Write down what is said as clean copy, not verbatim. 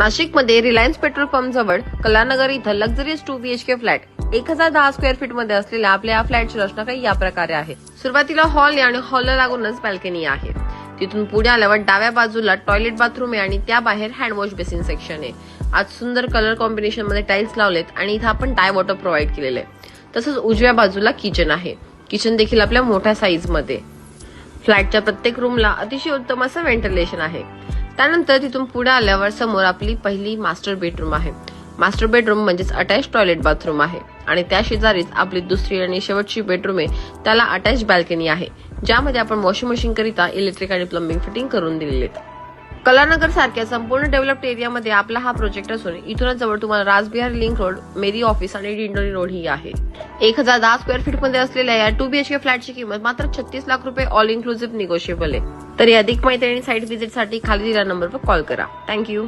नाशिकमध्ये Reliance petrol pump जवळ कलानगर इथं luxurious 2 BHK flat 1010 square feet मध्ये असलेल्या आपल्या या फ्लॅटची रचना काही या प्रकारे आहे। सुरुवातीला हॉल आणि हॉलला लागूनच बाल्कनी आहे। तिथून पुढे आल्यावर डाव्या बाजूला टॉयलेट बाथरूम आहे आणि त्या बाहेर हँड वॉश बेसिन सेक्शन आहे। आज सुंदर कलर कॉम्बिनेशन मध्ये टाइल्स लावलेत आणि इथं आपण डाय वॉटर प्रोव्हाइड केलेले आहे। तसंच उजव्या बाजूला किचन आहे। किचन देखील आपल्या मोठ्या साईज मध्ये। फ्लॅटच्या प्रत्येक रूमला अतिशय उत्तम असं व्हेंटिलेशन आहे। त्यानंतर तिथून पुढे आल्यावर समोर आपली पहिली मास्टर बेडरूम आहे। मास्टर बेडरूम म्हणजेच अटॅच टॉयलेट बाथरूम आहे आणि त्या शेजारीच आपली दुसरी आणि शेवटची बेडरूम आहे। त्याला अटॅच बाल्कनी आहे, ज्यामध्ये आपण वॉशिंग मशीन करिता इलेक्ट्रिक आणि प्लंबिंग फिटिंग करून दिलेले आहेत। कलानगर सारख्या संपूर्ण डेव्हलप्ड एरियामध्ये आपला हा प्रोजेक्ट असून इथूनच जवळ तुम्हाला राजबिहारी लिंक रोड, मेरी ऑफिस आणि दिंडोरी रोड ही आहे। 1010 स्क्वेअर फीट मध्ये असलेल्या या 2 BHK फ्लॅटची किंमत मात्र 36 लाख रुपये ऑल इन्क्लुसिव्ह निगोशिएबल आहे। तरी अधिक माहिती आणि साइट व्हिजिट साठी खाली दिलेल्या नंबरवर कॉल करा। थँक्यू।